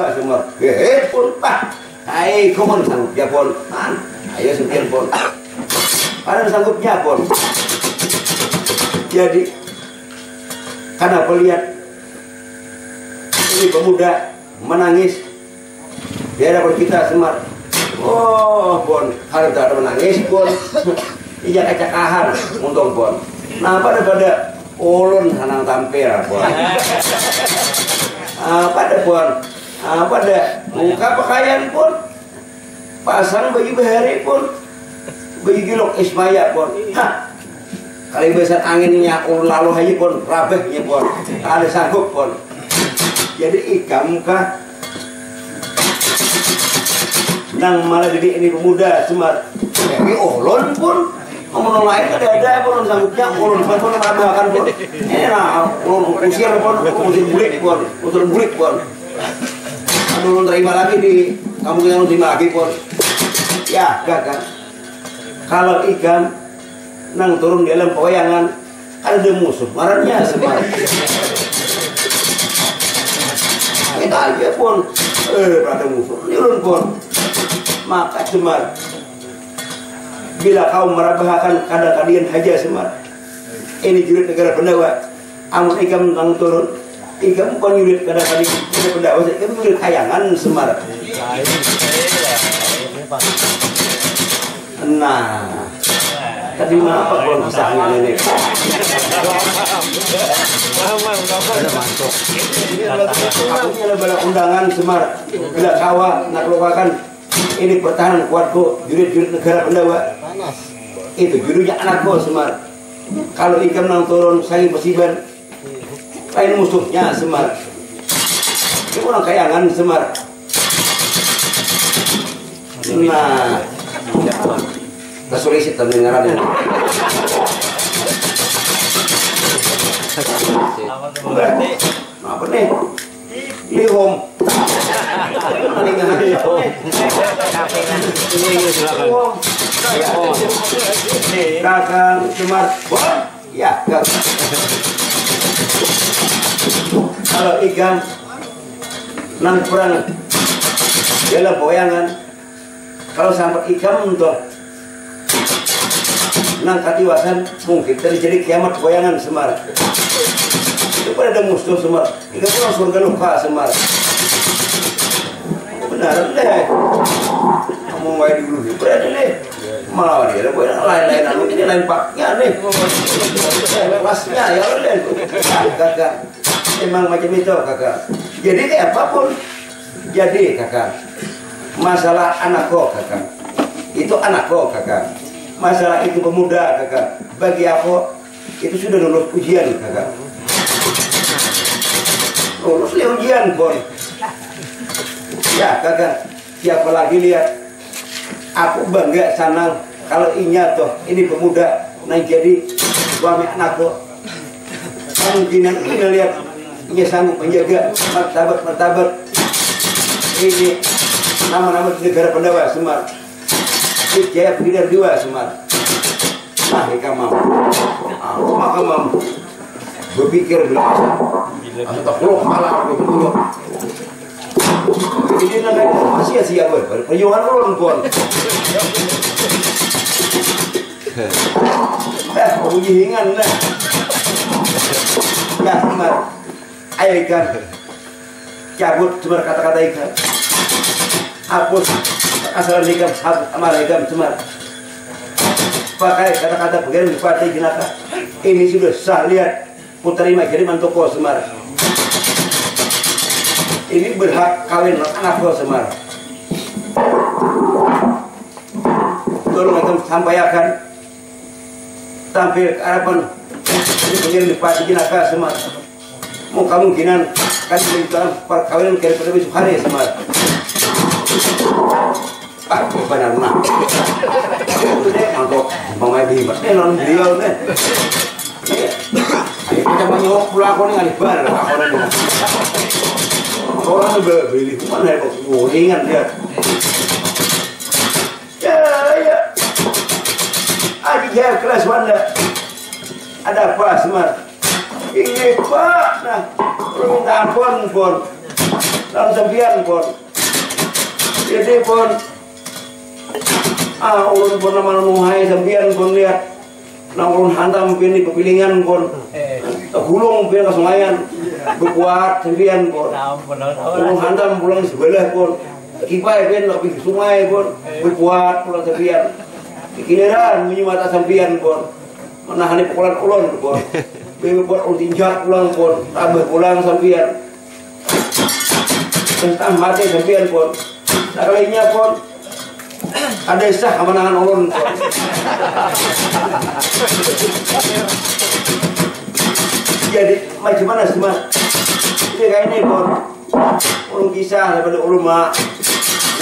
dua semua. Pun pak. Hai, kamu sanggup ya pun. Ayo sekian pun. Ada sanggupnya pun. Jadi karena lihat ini pemuda menangis di hadapan kita Semar. Oh pun, kalau tidak ada menangis pun, ijak acakahan untung pun. Nah pada ulun hanang tampil pun. Pada pun, pada muka pakaian pun, pasang baju behari pun, baju gilok Ismaya pun. Kali besar anginnya lalu aja pun, rabehnya pun, ada sanggup pun. Jadi ikam kah? Nang malah jadi ini pemuda Semar. Ini ulun pun ngomong lain ada pun sanggupnya ulun pun nambahkan pun. Ini nah ulun usir pun, usir bulik pun. Aduh ulun terima lagi di kamu yang terima lagi pun. Ya gak. Kalau ikam nang turun di dalam pewayangan ada musuh marahnya Semar. Kita aja pun ada musuh ini ulun pun. Maka Semar, bila kau merabahkan kadang-kadang haja Semar, ini jurid negara pendawa, amun ikam nang turun, ikam bukan jurid kadang-kadang negara pendawa, ikam jurid kayangan Semar. Nah, tadi mana apa kalau kisahnya ini? Aku adalah bala undangan Semar, bila kawa nak lupakan. Ini pertahanan kuatku, jurid-jurid negara pendawa. Itu judulnya anakku Semar. Kalau ikam nang turun sangi persiban, lain musuhnya Semar. Ini orang kayangan Semar. Nah, kesulitan mendengarannya. Apa nih? Lihom. Kakang Semar, ya kakak. Kalau ikan nang perang dalam boyangan, kalau sampai ikan untuk nang katiwasan mungkin terjadi kiamat boyangan Semar. Itu pada ada musuh Semar. Ikan pulang surga luka Semar. Benar deh. Kamu main dulu nih, berada deh. Malah dia lain-lain anu ini lain paknya nih. Lepasnya ya udah. Kakak, emang macam itu kakak. Jadi kayak apapun. Jadi kakak, masalah anakku kakak, itu anakku kakak. Masalah itu pemuda kakak. Bagi aku itu sudah lulus ujian kakak. Lulus ujian pun. Ya kakak, siapa lagi lihat? Aku bangga senang kalau inya toh ini pemuda nah jadi suami anakku. Kemungkinan ini lihat inya sanggup menjaga martabat ini nama-nama negara pendawa Semar. Jaya Pidar dua Semar. Nah mereka mampu. Maka mampu berpikir bilang astagfirullah malah aku betul. Ini namanya masih siap perjuangan ulun pun. Ujian lah. Nah, Semar, ayo ikan, cabut Semar kata-kata ikan, hapus asal ikan, amal ikan Semar. Pakai kata-kata bagian bupati jenaka. Ini sudah sah lihat putarima jadi mantuko Semar. Ini berhak kawin anakku Semar. Tolong akan sampaikan tampil ke hadapan ini pengirim bupati jenaka Semar. Mau kemungkinan kan dalam perkawinan daripada besok hari Semar. Benar nah. Itu deh untuk pemain hebat. Non beliau deh. Ayo kita menyok pulang kau nih ngalibar kau nih. Orang beli mana ya kok ingat dia. Ya. Adik ya kelas mana? Ada apa Semar? Ini Pak, nah, minta ampun pun. dalam sembian pun jadi pun ulun pun nama nuhai sembian pun lihat nah ulun hantam pun di kepilingan pun gulung pun ke sungayan berkuat sembian pun ulun hantam pulang sebelah pun kipai pun lebih sungai pun berkuat pulang sembian kiliran bunyi mata sembian pun menahani pukulan ulun pun buat ulun tinjak pulang pun tambah pulang sembian tentang mati sembian pun sekalinya pun ada sah kemenangan ulun pun jadi macam mana semua ini kayak ini pun ulun kisah daripada ulun mak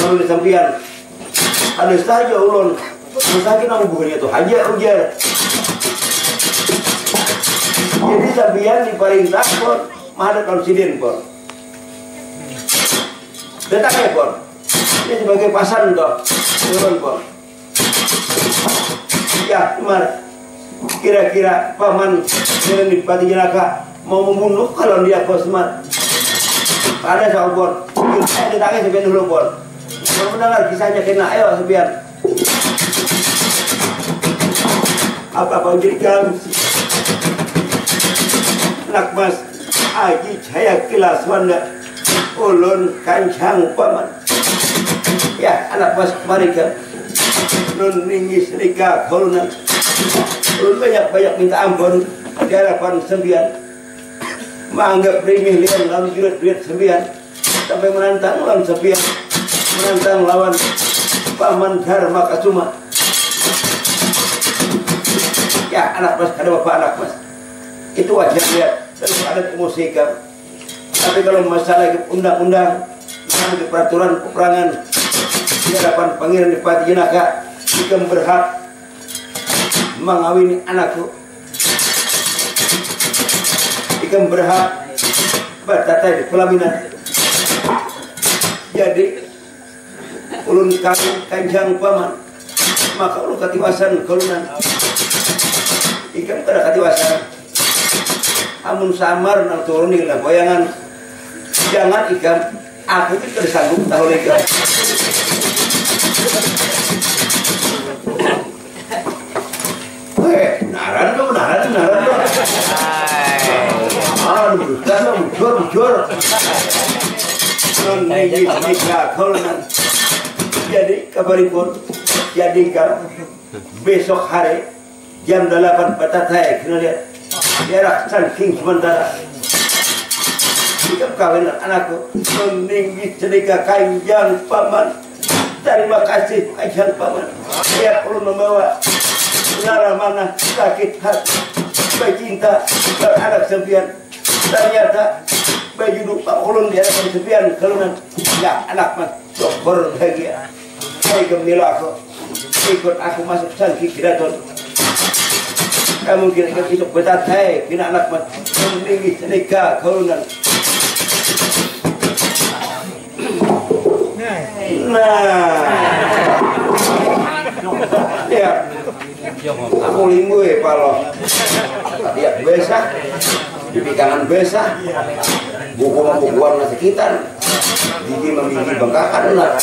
ulun di sembian ada saja ulun sakit nama bukannya tuh hajar ujar jadi sembian di perintah pun ada konsiden pun datangnya pun ini sebagai pasan toh turun pun ya cuma kira-kira paman dengan Bupati Jenaka mau membunuh kalau dia kosmat ada soal pun datangnya sebian dulu pun mau mendengar kisahnya kena ayo sebian apa-apa jadikan anak mas aji saya kilas wanda ulun kancang paman ya anak mas mereka nun ningis nikah kolunan ulun banyak minta ampun di hadapan sembian menganggap remeh lian lalu duit sembian sampai menantang lawan sembian menantang lawan paman Dharma Kasuma ya anak mas ada bapak anak mas itu wajar lihat dan ada kemusikan tapi kalau masalah undang-undang ada peraturan peperangan di hadapan Pangeran Bupati Jenaka jika berhak mengawini anakku jika berhak bertata di pelaminan jadi ulun kanjang paman maka ulun katiwasan kolunan ikan pada katiwasan amun samar nang turun di bayangan jangan ikan aku itu tersanggup tahu ikan naran tuh bujur jadi kabaripun jadikan besok hari jam 8 patatai kena lihat daerah saking sementara jika kawin anakku meninggi sedekah kanjang paman terima kasih kanjang paman dia perlu membawa nara mana sakit hati bercinta beranak sembian ternyata baju dupa ulun di hadapan sembian kelunan ya anak mas dokter bahagia saya gembira aku ikut aku masuk sangki kiraton kamu kira-kira itu betatai kena anak mas meninggi sedekah kelunan ya aku linggue palo dia besar di pikangan besar buku-bukuan sekitar gigi memiliki bengkakan lah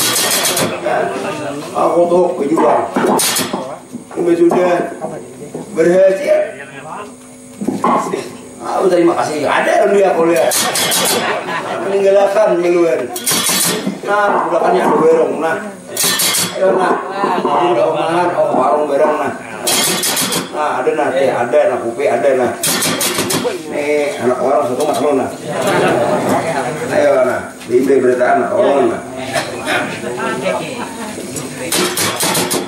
aku tuh kejuang aku sudah berhasil aku terima kasih ada dia aku lihat meninggalkan meluar nah belakangnya ada berong nah ayo nah udah omongan warung berong nah ada nah teh ada nah kopi ada nah nih anak orang satu mas lo nah ayo nah bibir berita anak orang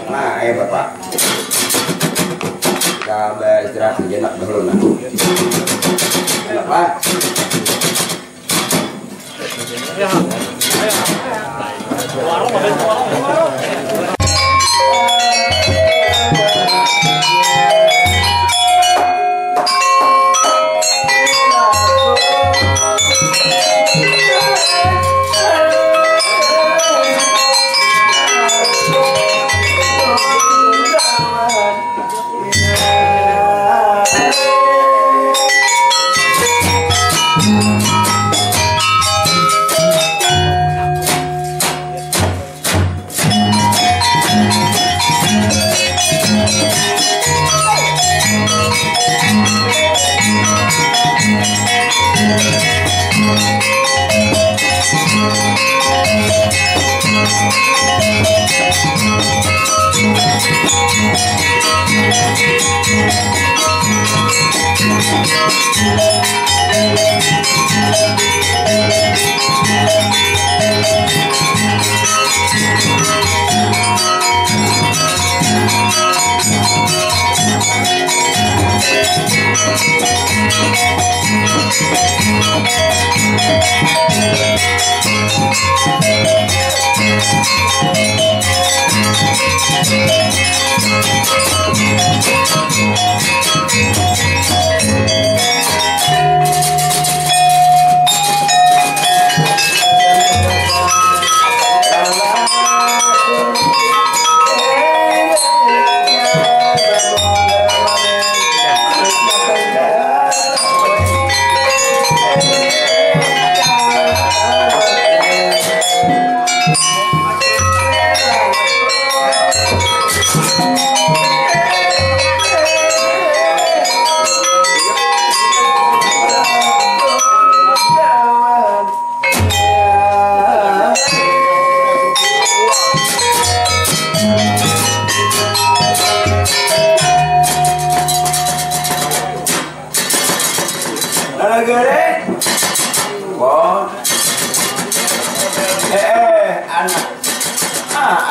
nah ayo bapak kita istirahat sejenak dulu nah apa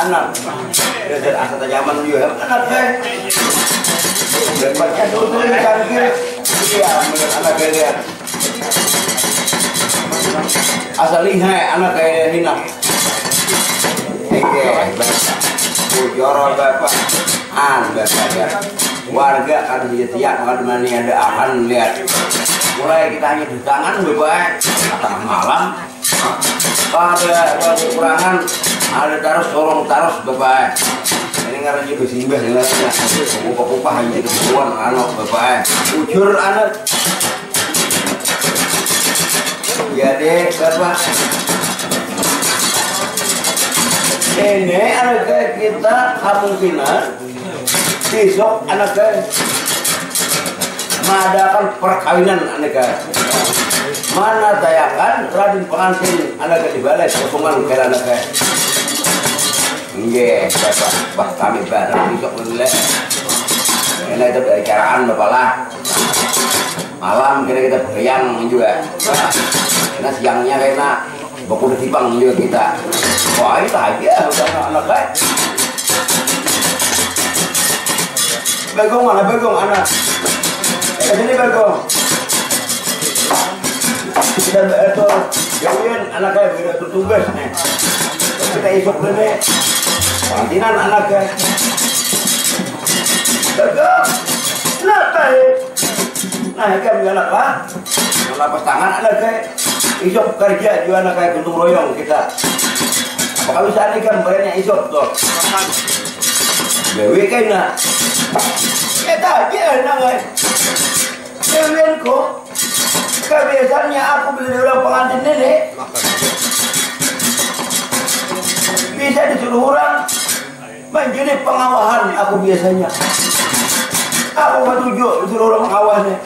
anak dari asal tajaman juga anak saya dan baca dulu canggih iya menurut anak saya asal lihai anak kayak Nina bujoro bapak bapak ya warga kan tiap makan mana ada akan lihat mulai kita hanya di tangan bapak tengah malam ada kekurangan ada taruh bapak ini ngarang juga simbah nilainya upah hanya kebutuhan anak bapak ujur anak ya deh bapak ini anak kita kemungkinan besok anak mengadakan perkawinan anak mana tayakan Raden pengantin anak di balai sokongan ke anak nggih bapak bah kami bareng besok mulai ini itu acaraan bapak lah malam kita beryang juga karena siangnya kena baku ditipang juga kita wah itu aja udah anak bagong anak sini bagong kita itu jauhin anaknya tidak bertugas nih kita isok ini kantinan anaknya bagong kenapa nah kan anak lah lapas tangan anaknya isok kerja juga anaknya gotong royong kita apakah bisa nih kan bayarnya isok tuh dewi kena kita aja anaknya dewian kok kebiasaannya aku beli orang pengantin ini bisa disuruh orang menjadi pengawahan aku biasanya aku ketujuh disuruh orang mengawasnya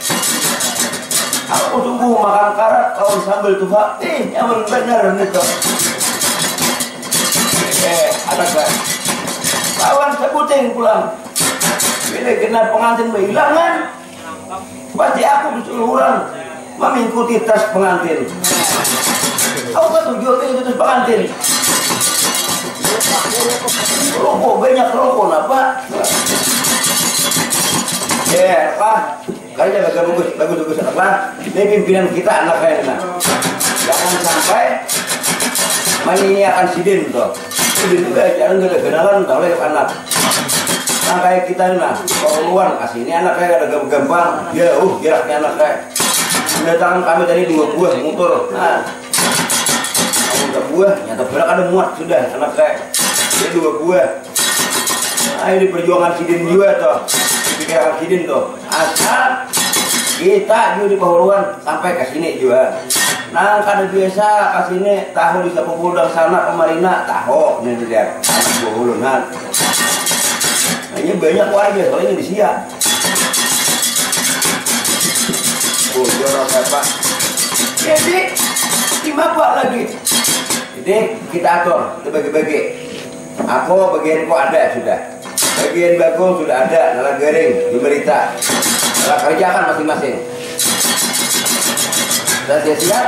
aku tunggu makan karat kawan sambal tuh pak yang benar itu ada kan kawan sebutin pulang bila kena pengantin kehilangan pasti aku disuruh orang mengikuti tas pengantin. Aku kan tujuan itu tas pengantin. Rokok banyak rokok apa? Ya pak, kalian bagus apa? Ini pimpinan kita anak kayaknya. Jangan sampai menyiapkan sidin tuh. Sidin juga jangan gak kenalan tahu lagi anak. Nah kayak kita nah, keperluan kasih ini anak kayak ada gampang. Ya geraknya anak kayak. Mendatangkan kami tadi 2 buah motor. Nah, kamu 2 buah, nyata berak ada muat sudah anak saya. Ini 2 buah. Nah ini perjuangan sidin juga toh, pikiran sidin toh. Asal kita juga di Pahuruan sampai ke sini juga. Nah kada biasa ke sini tahu di Sapopul dan sana kemarina tahu nih lihat anak Pahuruan. Nah ini banyak warga soalnya di Siak. Bujur bapak jadi 5 buah lagi Jadi kita atur, kita bagi-bagi. Aku bagian kok ada sudah. Bagian Bagong sudah ada, Nala Garing, di berita. Nala kerjakan masing-masing. Dan dia siap,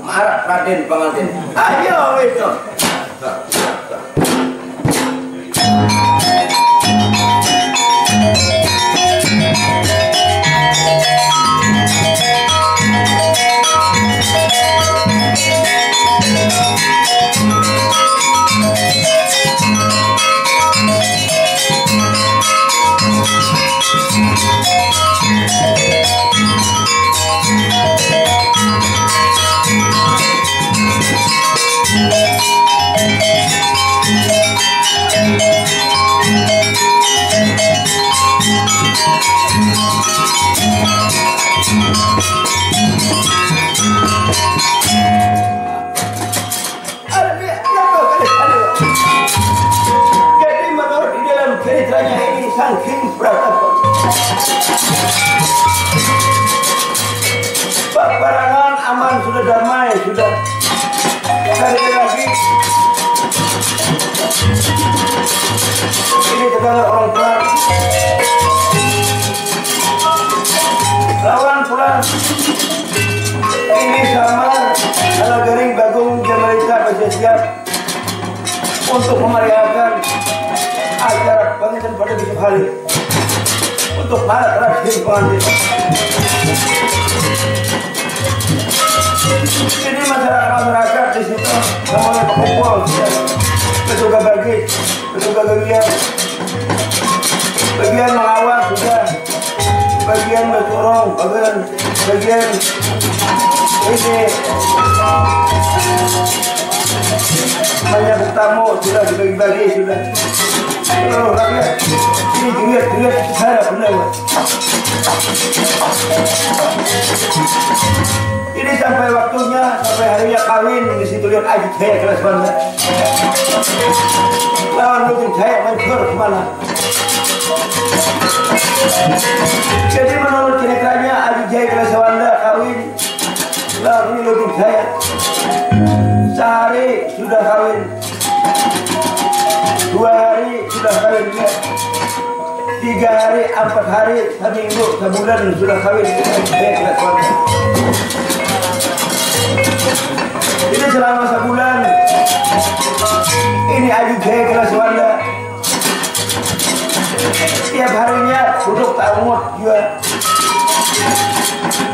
marah Raden pengantin. Ayo itu. Jadi menurut di dalam ceritanya ini saking Pratapa peperangan aman, sudah damai, sudah sekali lagi ini tetangga orang perang lawan pulang ini sama Nala Garing Bagong Jamalita masih siap untuk memeriahkan acara pengantin pada besok hari untuk para terakhir pengantin. Ini masyarakat di situ semuanya berkumpul, petugas bagi, petugas bagian mengawal sudah, bagian bersorong, bagian ini banyak tamu sudah dibagi-bagi sudah. Seluruh rakyat ini dengar saya benar. Ini sampai waktunya, sampai harinya kawin di situ lihat aja saya kelas mana. Lawan mungkin saya mencur kemana. Jadi menurut ceritanya Aji Jaya kelas Wanda kawin. Lalu ini lutut saya. Sehari sudah kawin, 2 hari sudah kawin, 3 hari, 4 hari, seminggu, sebulan sudah kawin. Ini selama sebulan ini Aji Jaya kelas Wanda tiap harinya duduk tak umut juga.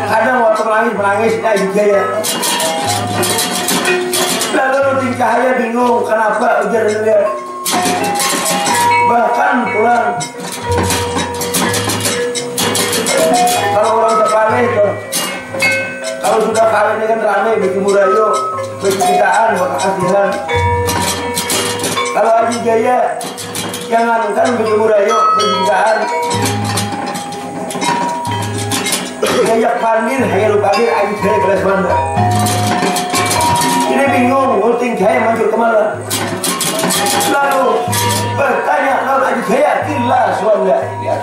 Kadang waktu menangis Aji Jaya. Lalu Rutin Cahaya bingung kenapa ujar dia. Bahkan pulang kalau orang Sepale itu kalau sudah kawin ini kan ramai bikin murayo, bikin citaan, bakal kasihan. Kalau Aji Jaya jangan kan bikin murayo, bikin citaan. Jaya panggil, hanya lupa Aji Jaya kelas Wanda. Ini bingung, Rutin Jaya muncul kemana? Lalu bertanya, lalu Aji Jaya kilas Wanda. Ya,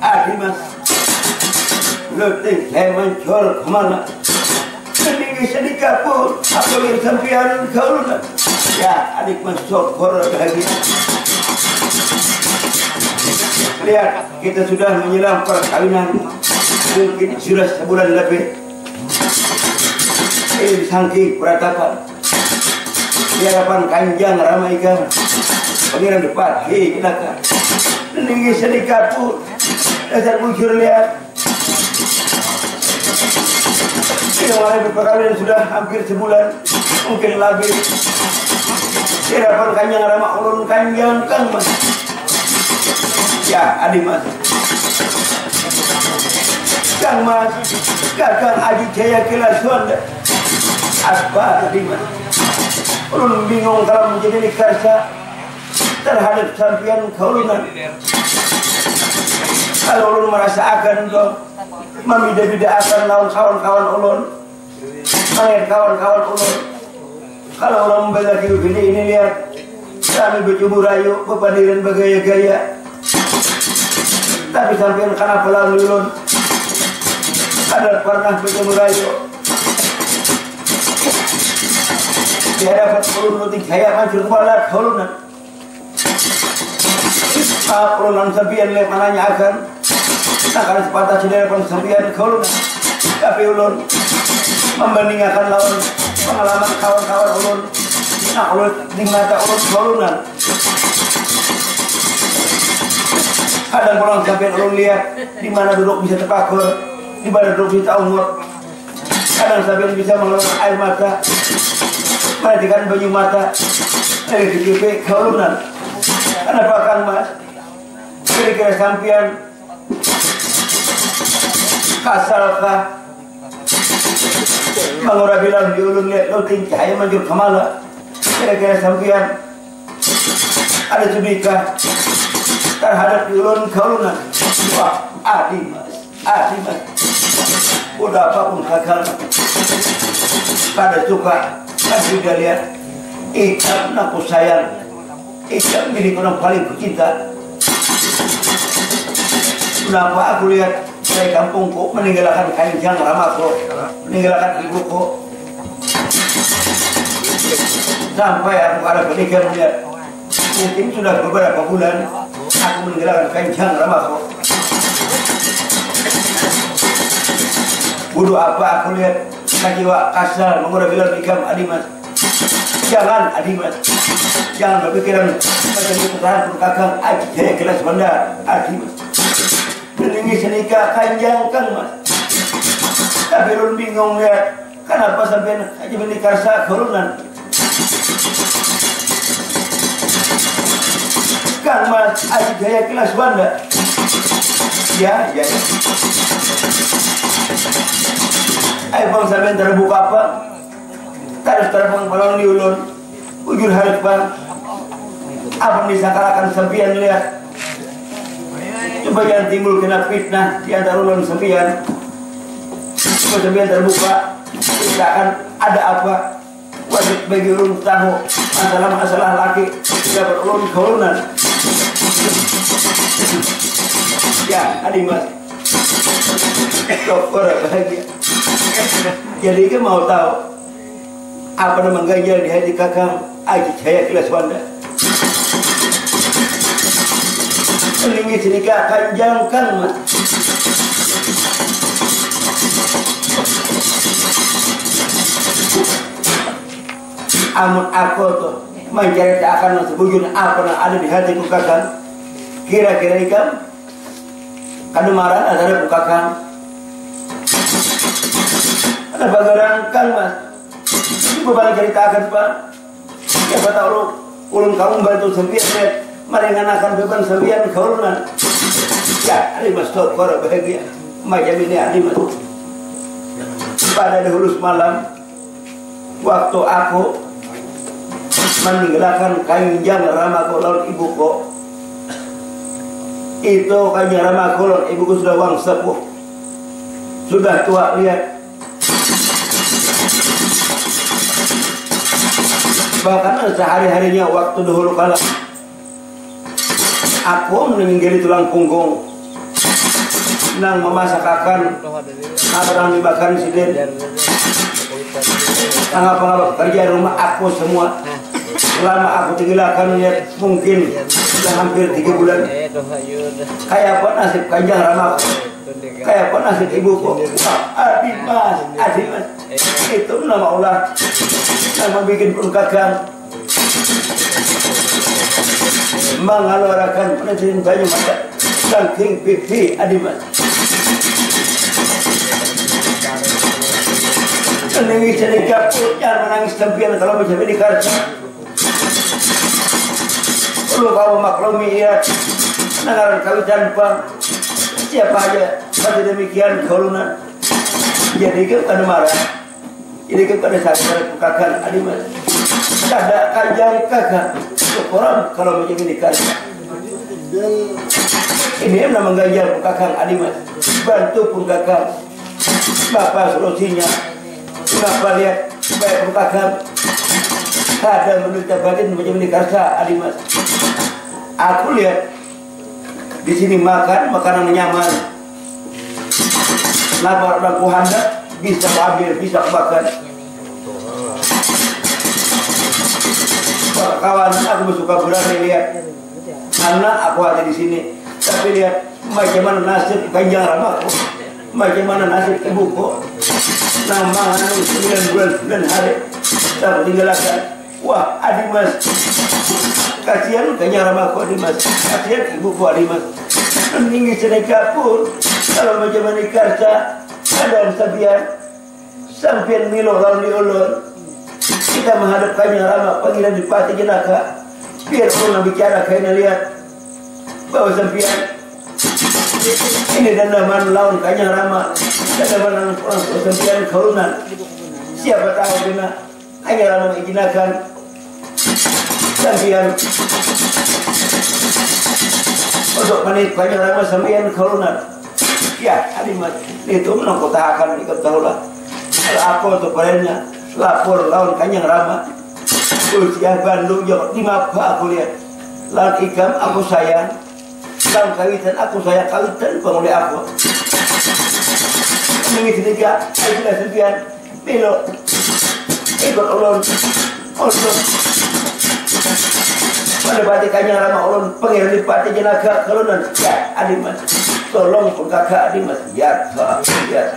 Adimas, Rutin Jaya muncul kemana? Meninggi sedikit pun, apa yang sampian kau nak? Ya, adik masuk horor lagi. Lihat, kita sudah menyelam perkawinan. Mungkin sudah sebulan lebih. Ini saking Pratapa. di hadapan Kanjang Rama Ikam Pangeran Depati kita tinggi sedikit pun dasar bujur lihat kita mulai berperkalian sudah hampir sebulan mungkin lebih di hadapan Kanjang Rama ulun Kanjang Kang Mas ya Adi Mas Kang Mas Kakang Aji Jaya Kilas Wanda apa Adi Mas ulun bingung kalau menjadi nikarsa terhadap sampian kaulunan kalau ulun merasa akan dong membida-bida akan lawan kawan-kawan ulun melihat kawan-kawan ulun kalau ulun membela hidup ini lihat kami berjumur rayu berpandiran bergaya-gaya tapi sampian kenapa lalu ulun ada pernah berjumur rayu dia dapat ulun nutik saya hancur kepala kaulunan ulun sampian lihat mananya akan nah kalau sepatah sudah dapat sampian kaulunan tapi ulun membandingkan lawan pengalaman kawan-kawan ulun nah ulun di mata ulun kaulunan kadang pulang sampian ulun lihat di mana duduk bisa terpakur di mana duduk bisa umur kadang sampian bisa mengeluarkan air mata menetikan baju mata dari DPP kaulunan kenapa kan Mas kira-kira sampian kasalkah mengurah bilang di ulun lihat luting cahaya manjur kemala kira-kira sampian ada sudikah terhadap di ulun kaulunan wah Adi Mas udah apapun gagal pada suka kan juga lihat ikan aku sayang ikan milik orang paling kucinta kenapa aku lihat dari kampungku meninggalkan Kanjang Ramaku meninggalkan ibuku sampai aku ada pernikahan melihat mungkin sudah beberapa bulan aku meninggalkan Kanjang Ramaku bodoh apa aku lihat jiwa kasar mengurah bilang ikam Adi Mas jangan Adi Mas jangan berpikiran macam itu pertahanan Kakang Aji Jaya Kilas Wanda Adi Mas meninggi senikah Kanjang Kang Mas tapi ulun bingung lihat kenapa sampai Aji menikarsa kaulunan Kang Mas Aji Jaya Kilas Wanda ya ayo bang sampai terbuka apa terus terbang balon di ulun ujur harus bang apa disangkalakan sampian lihat coba jangan timbul kena fitnah di antara ulun sampian coba sampian terbuka tidak akan ada apa wajib bagi ulun tahu masalah laki dapat ulun kaulunan ya Adi Mas dokter bahagia jadi kita mau tahu apa nama ganjal di hati Kakang Aji Jaya Kilas Wanda meninggi senikah Kanjang Kang Mas amun aku tuh mencari akan sebujur apa yang ada di hati Kakang kira-kira ikan kademaran ada Kakang ada bagaran Kang Mas ini berbalik ceritakan Pak siapa tahu ulun kamu bantu sempian meringankan beban sempian kaulunan ya Adi Mas dokter bahagia macam ini Adi Mas pada dahulu semalam waktu aku meninggalkan Kanjang Ramaku lawan ibuku itu Kanjang Ramaku lawan ibuku sudah wang sepuh sudah tua lihat bahkan sehari-harinya waktu dahulu kala aku meninggali tulang punggung nang memasakakan nang dimakan sidin apa kerja rumah aku semua selama aku tinggalkan lihat mungkin sudah hampir 3 bulan kayak apa nasib Kanjang Ramaku kayak apa nasib ibuku Adi Mas itu nama Allah yang membuat pun Kakang mengalorakan penelitian banyak mata saking pipi adimat menangis sedikit jangan menangis tempian kalau macam ini karena perlu kamu maklumi ya negara kami tanpa siapa aja pada demikian kelunan jadi kepada marah jadi kepada sahabat kakak adimat ada kajari kakak orang kalau macam ini karena ini yang nama mengajar kakak adimat bantu pun kakak bapak solusinya kenapa lihat supaya pun kakak ada menurut batin macam ini karena adimat aku lihat di sini makan makanan nyaman lapar dan kuhanda bisa ambil bisa makan kawan aku suka berani lihat karena aku ada di sini tapi lihat bagaimana nasib Kanjeng Ramaku bagaimana nasib ibuku nama 9 bulan 9 hari tak tinggalkan wah Adimas kasihan Kanjeng Ramaku Adimas kasihan ibuku Adimas meninggi sedekah pun kalau macam mana karsa ada sampian milo lawan diulur kita menghadap Kanjeng Rama panggilan di Pati Jenaka biar orang bicara kayaknya lihat bahwa sampian ini dandaman lawan Kanjeng Rama dandaman orang sampian kelunan siapa tahu bina Kanjeng Rama mengizinkan sampian untuk menit Kanjeng Rama sampian kelunan ya Adimat itu menangkutakan diketahulah kalau aku untuk padanya lapor lawan Kanjeng Rama usia Bandung Jawa Timur aku lihat lawan ikam aku sayang lawan kawitan aku sayang kawitan pengoleh aku menit tiga aku sudah sekian belok ikut ulun pada Pati Kanjeng Rama ulun pengiran di Pati Jenaka kelunan ya Adimas tolong pun kakak Adimas ya ya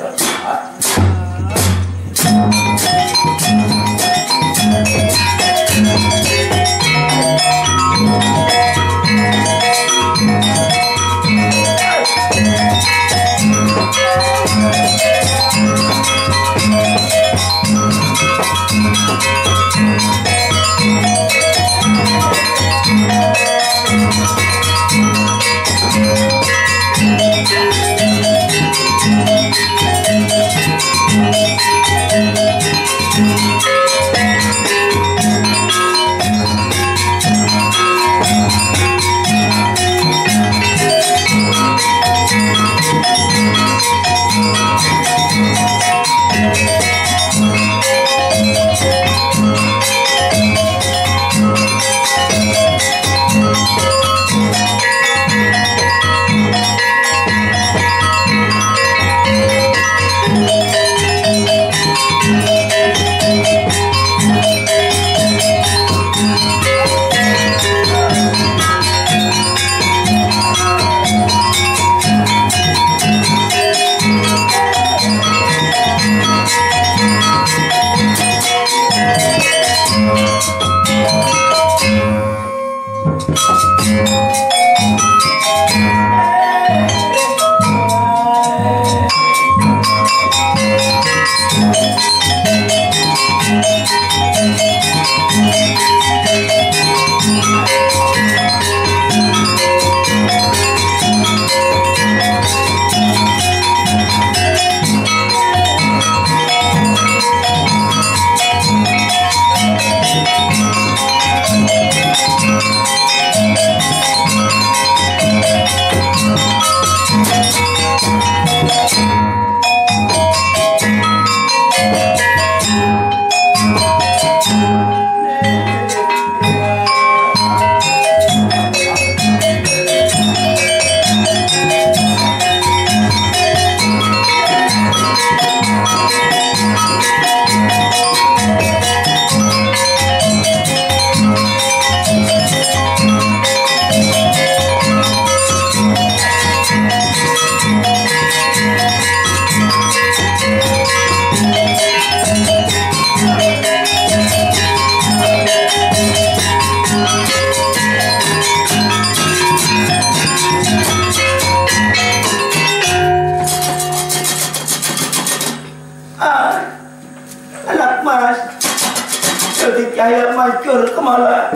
kemana?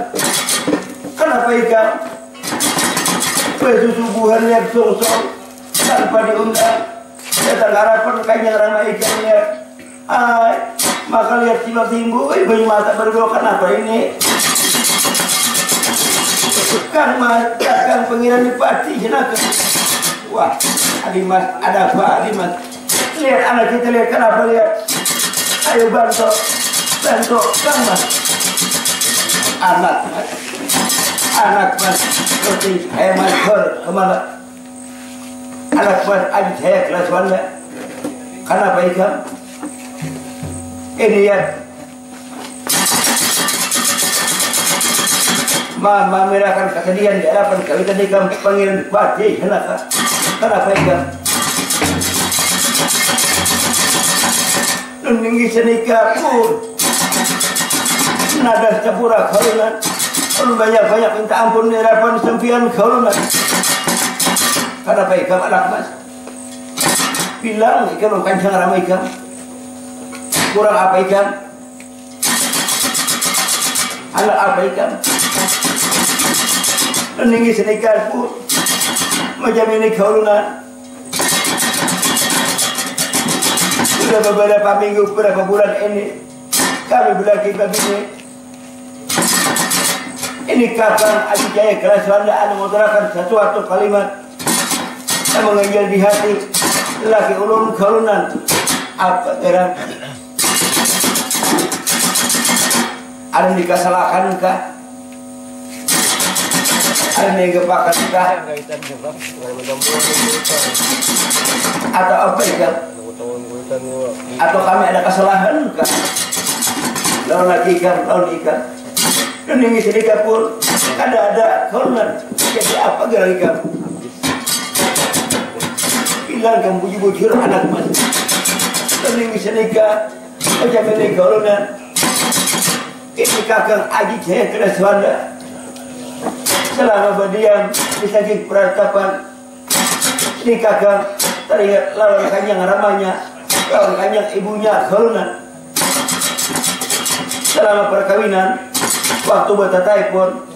Kenapa ikan? Subuhan lihat song-song tanpa diundang. Datang harapan kayaknya ramai ikannya. Maka lihat tiba-tiba ibu mata berdoa, kenapa ini? Kang Mas, Kang pengiran di Pati jenaka. Wah, Adi Mas, ada apa Adi Mas? Lihat anak kita, lihat kenapa lihat? Ayo bantu Kang Mas. Anak Mas, seperti saya Mas kemana? Anak Mas, adik saya kelas 1. Kenapa ikan? Ini ya. Mama merahkan kesedihan di hadapan kami tadi kami panggil Bati, kenapa ikan? Nunggu senikah pun nada capura kaulan, banyak minta ampun di hadapan sempian kaulan. Kenapa ikan anak Mas? Bilang ikan kencang ramai ikan. Kurang apa ikan? Anak apa ikan? Ninggi senikah pun macam ini kaulan. Sudah beberapa minggu, beberapa bulan ini kami berlaki begini. Ini kapan adik saya kelas Wanda anda mengutarakan sesuatu kalimat yang mengenjal di hati laki ulun kaulunan. Apa terang? Ada yang dikasalakan kah? Ada yang kepakan kah? Atau apa ya? Atau kami ada kesalahan kah? Lawan ikan. Dan yang sedikit pun ada kaulan. Jadi apa gerak ikan? Bilang kamu bujur anak Mas. Dan yang sedikit macam ini kaulan. Ini kakang adik saya kelas Wanda. Selama berdiam di sakit peratapan, ini kakang teringat lawan kanyang ramanya, lawan kanyang ibunya kaulan. Selama perkawinan, waktu bertatai pun,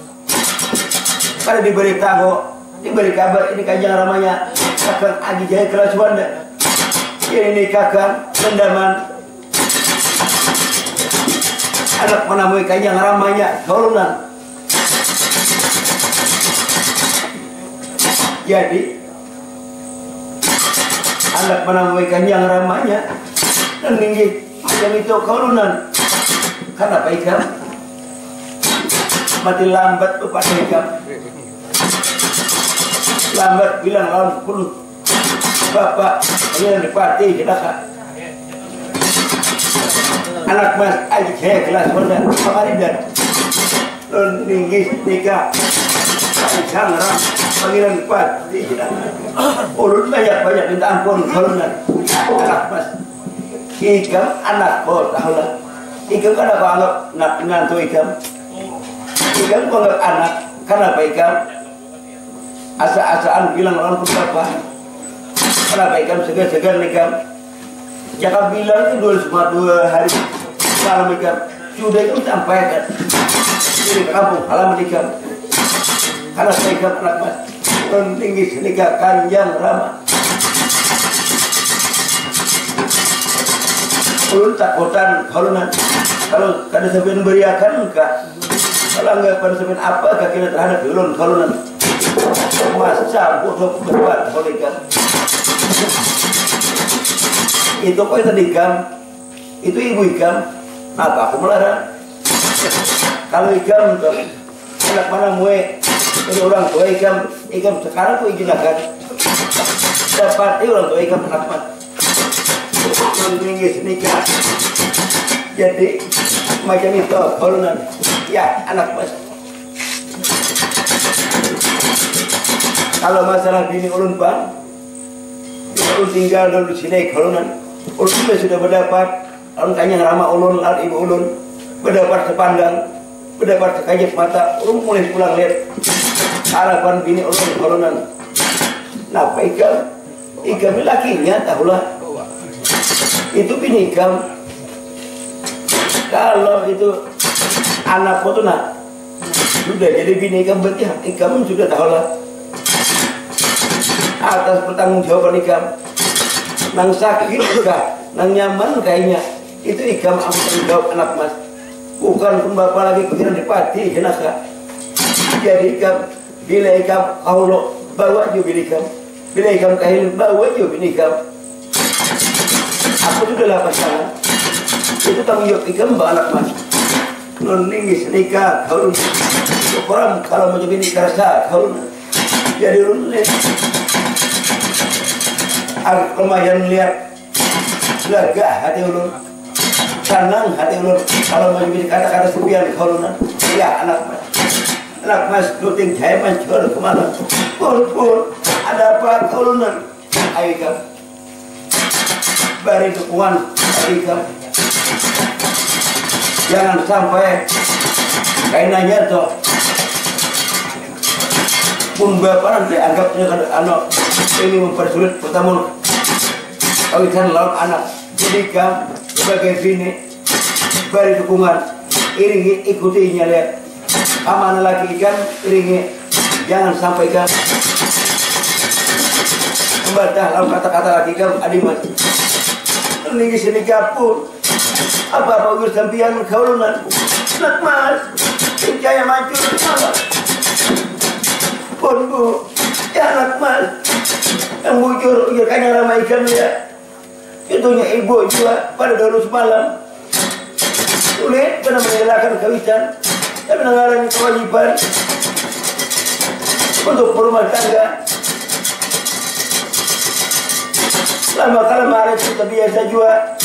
pada diberi kabar ini kanyang ramanya, kakang adik saya kelas Wanda. Ini kakang rendaman. Anak menemui kanyang ramanya kaulan. Jadi anak menemui kanyang ramanya dan tinggi macam itu kaulan. Kenapa ikan? Mati lambat pada ikan. Lambat bilang lawan pun bapak ini dipati jenaka. Anak Mas adik saya kelas Wanda Pangaridan tinggi nikah kanyang ram panggilan Pati ulun banyak minta ampun kaulan. Anak Mas ikan anak kau tahu lah ikan kan aku anggap nantu ikan kau anggap anak kenapa ikan asa-asaan bilang orang pun apa kenapa ikan segar-segar ikan jangan bilang itu dua hari malam ikan sudah itu sampaikan ini kampung halaman ikan karena saya ikan anak Mas tinggi senikah kanjang ramah ulun takutan kaulan. Kalau kada sampean beriakan enggak, kalau enggak pada sampean apa kakina terhadap ulun kaulan. Masa bodoh berbuat bolikan. Itu kok tadi ikan, itu ibu ikan, apa aku melarang? Kalau ikan untuk anak mana mue, ini orang tua ikan sekarang aku izinakan. Dapat orang tua ikan anak tinggi senikah. Jadi macam itu kaulan. Ya anak Mas. Kalau masalah bini ulun bang, ulun tinggal dulu sini kaulan. Ulun sudah berdapat. Ulun kanyang ramah ulun, ibu ulun berdapat sepandang, berdapat sekajap mata. Ulun mulai pulang lihat harapan bini ulun kaulan. Napa ikan lakinya tahulah. Itu bini ikan. Kalau itu anak foto nak sudah jadi bini ikam berarti ikam sudah tahu lah atas pertanggungjawaban ikam nang sakit kah nang nyaman kayaknya itu ikam tanggung jawab anak mas bukan pun bapak lagi pikiran dipati jenaka jadi ikam bila ikam Allah bawa juga bini ikam bila ikam kahil bawa juga bini ikam aku sudah lah pasangan itu tanggung jawab ikam bawa anak mas ningis nikah kau orang kalau mau bini kerasa kau jadi runek agak lumayan lihat lega hati ulun senang hati ulun kalau mau jadi kata-kata sepian kalau ya anak mas luting jaya mancur kemana pun ada apa kalau ayo kamu beri dukungan ayo kamu jangan sampai kayak nanya tuh pun bapak nanti anggapnya anak ini mempersulit pertama kawitan lawan anak jadi kamu sebagai bini beri dukungan iringi ikutinya lihat amanah lagi kan iringi jangan sampai kan membaca lawan kata-kata lagi kan adimas ini sini kapur apa ukur sampian kaulunan nak mas jaya maju pun bu ya anak mas yang bujur kayaknya ramai ikan ya itunya ibu juga pada dulu semalam sulit pernah mengelakkan kawitan dan menanggarangi kewajiban untuk berumah tangga lama-kala kita biasa juga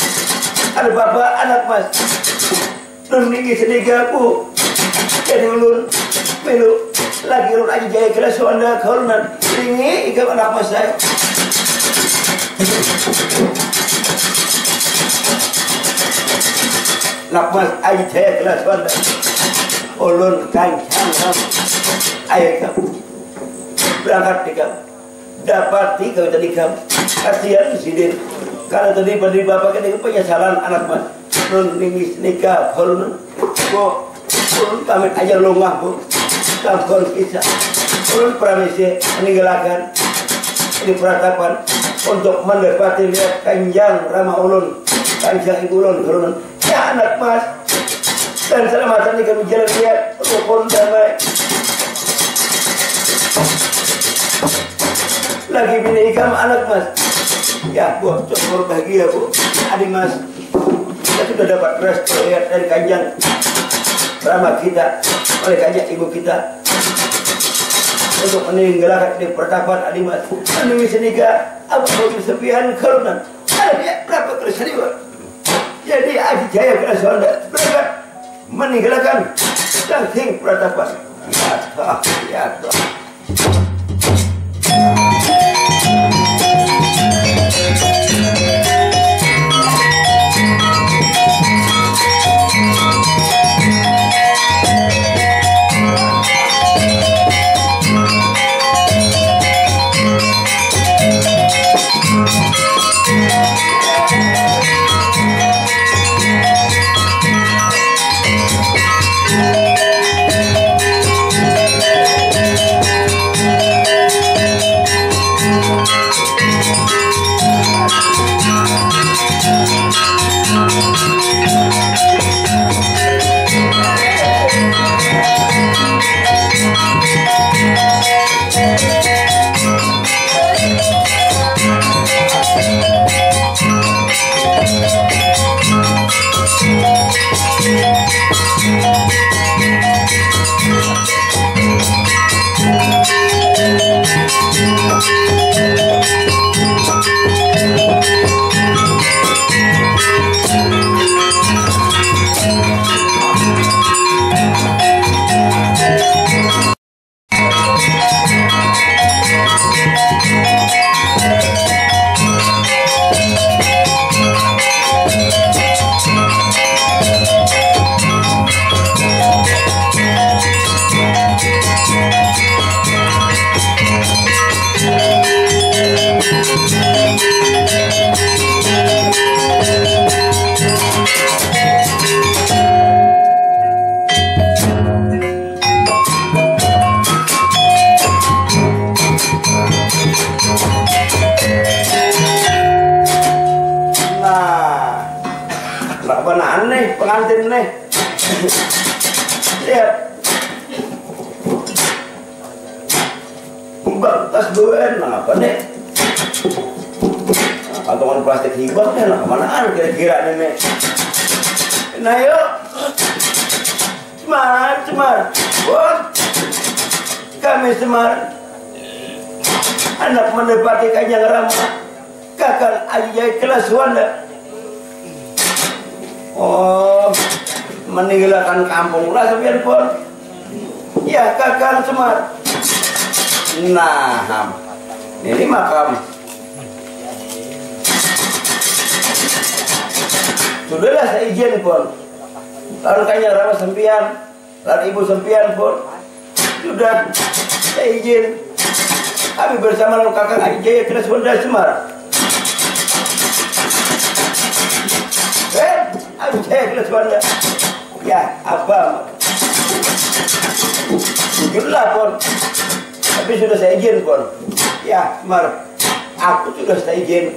ada bapak anak mas nungi sedikit bu jadi ulun melu lagi ulun aja jaya kelas wanda kaunan ini ikam anak mas saya anak mas aja jaya kelas wanda ulun kancang ayo kamu berangkat ikam dapat tiga tadi kamu kasihan sidin kalau tadi pada bapak ini penyesalan anak mas nungi nikah kaunan kok ulun pamit aja longah bu tampon kisah ulun pramisi meninggalkan ini peratapan untuk mendapati lihat kanjang ramah ulun kanjang ibu ulun kaunan ya anak mas dan selamatan ini kami jalan lihat rukun damai lagi bini ikam anak mas ya bu cukup bahagia bu adik mas kita sudah dapat restu lihat dari kanjang ramah kita oleh kanjang ibu kita untuk meninggalkan di pertapan adik mas menunggu senika apa mobil sepian karunan ada berapa kersariwa jadi Aji Jaya Keraswanda berangkat meninggalkan langsing pertapan ya toh lihat. Hibak tas duen, nah apa nih? Kantongan plastik hibak nih, nah kemanaan kira-kira nih? Nah yuk, Semar, Bon, kami Semar, anak menepati Kanjeng Rama, kakak ayah kelas Wanda. Oh, meninggalkan kampung lah sampean Bon. Ya kakak Semar. Nah, ini makam. Sudahlah saya izin Bon. Lalu Kanjeng Rama sempian, lalu ibu sempian Bon. Sudah saya izin. Kami bersama lalu kakak Ajaya Kelas Wanda Semar. Ajaya Kelas Wanda. Ya apa? Jujurlah Bon. Tapi sudah saya izin Bon. Ya Semar, aku sudah saya izin.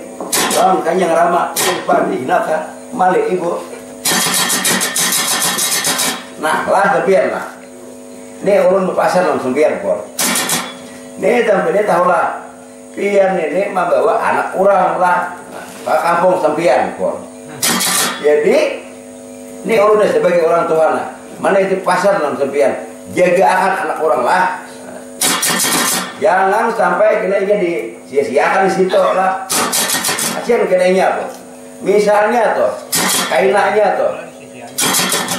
Lalu Kanjeng Rama Bupati Naka Malik ibu. Nah lah sempian lah. Ini ulun pasar langsung sempian Bon. Ini sampai tahu lah. Pian ini membawa anak orang lah ke kampung sempian Bon. Jadi ini ulun sebagai orang tua lah. Mana itu pasar langsung sempian. Jaga akan anak orang lah. Jangan sampai kena jadi sia-siakan di situ lah. Kasihan kenanya tuh. Misalnya tuh, kainanya tuh,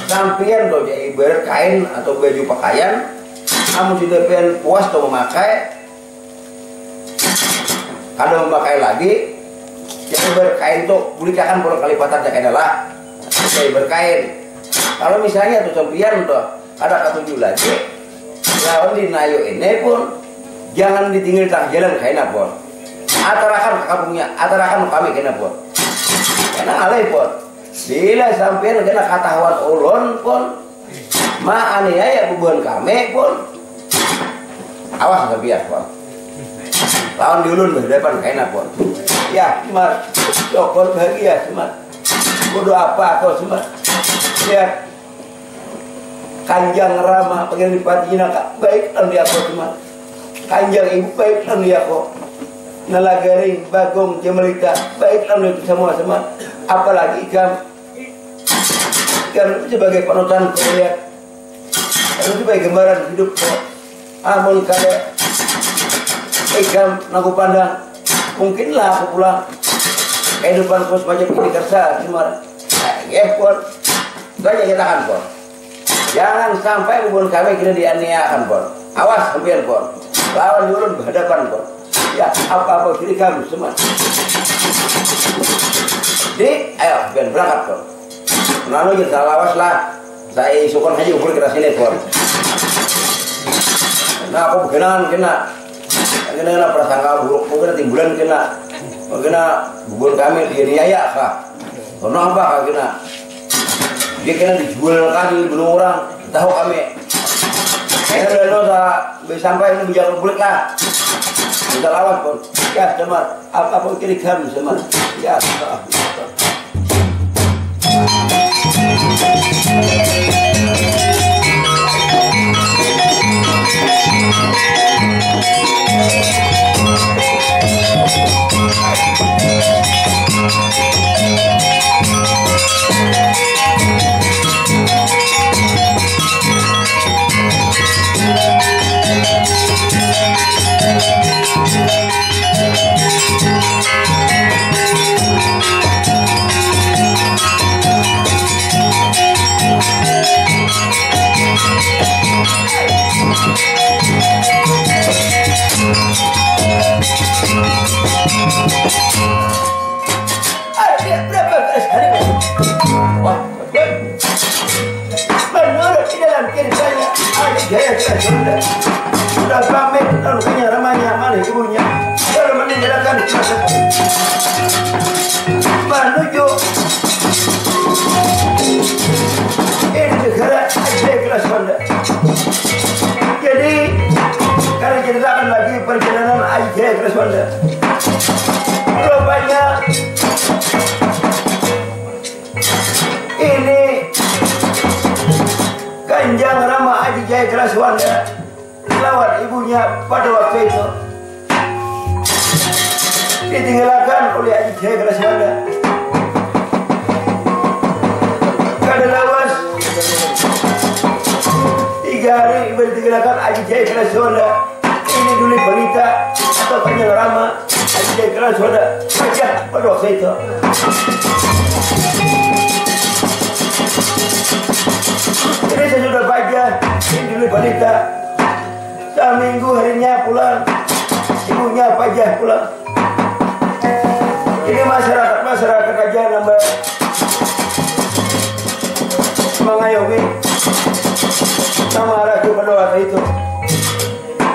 sampian tuh jadi berkain atau baju pakaian, kamu sudah pengen puas tuh memakai. Kalau memakai lagi, jadi berkain tuh, belikan puluh kali patah kain lah. Jadi berkain. Kalau misalnya tuh sampian tuh, ada ketujuh lagi, lawan di Nayo ini pun jangan ditinggal tengah jalan kain pun. Atarakan ke kampungnya, atarakan kami kena pun. Karena alai pun. Bila sampai kena katahuan ulun pun, ma aniaya bubuhan kami pun. Awas sampai pun. Lawan di ulun berdepan kena pun. Ya, Semar, syukur bahagia Semar. Bodoh apa kau Semar? Ya, Kanjeng Rama pengen dipatihin baik dan dia kau Semar. Kanjeng ibu baik dan dia kau. Nalagaring Bagong Jemelita baik lalu itu semua apalagi ikam sebagai panutan Korea itu sebagai gambaran hidup kok amun kada ikam naku pandang mungkinlah aku pulang kehidupan kos banyak ini kerja Semar ya pun saja kita kan pun jangan sampai hubungan kami kena dianiakan pun awas sampean pun lawan jurun berhadapan pun. Ya, apa-apa kiri kamu semua. Jadi, ayo, biar berangkat Pon. Lalu kita lawas lah. Saya isukan aja ukur kita sini Pon. Nah, aku berkenan kena prasangka buruk, kena timbulan kena bubur kami di niaya kah? Kenapa kena? Dia kena dijual kali belum orang tahu kami. Kayaknya udah sampai ini bicara bulat lah. Udah lawan Pon. Ya Semar, apa-apa kiri kamu Semar. Ya sudah pamit lalu Kanjeng Ramanya mana ibunya lalu meninggalkan menuju ini negara Ajaya Kelas Wanda. Jadi karena ceritakan lagi perjalanan Ajaya Kelas Wanda rupanya ini Kanjeng Rama Kelaswanda lawan ibunya pada waktu itu ditinggalkan oleh Aji Jaya Kelaswanda. Kada lawas 3 hari ibu ditinggalkan Aji Jaya Kelaswanda. Ini dulu berita atau Panjang Rama Aji Jaya Kelaswanda saja pada waktu itu. Ini saya sudah baca ini dulu berita. Seminggu harinya pulang, ibunya pajah pulang. Ini masyarakat aja nambah mengayomi nama ragu pada waktu itu.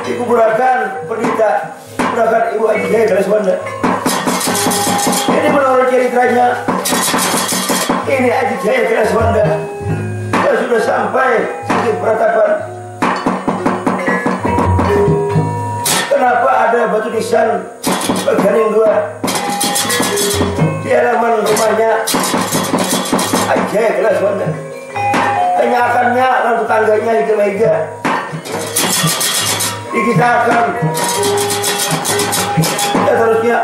Dikuburkan berita, kuburkan ibu Aji Jaya Kelaswanda. Ini menurut ceritanya, ini Aji Jaya Kelaswanda sudah sampai di peratapan. Kenapa ada batu nisan bagian 2 di halaman rumahnya Aji Jaya Kelaswanda? Tanyakannya lalu tangganya di meja dikisahkan. Dan terusnya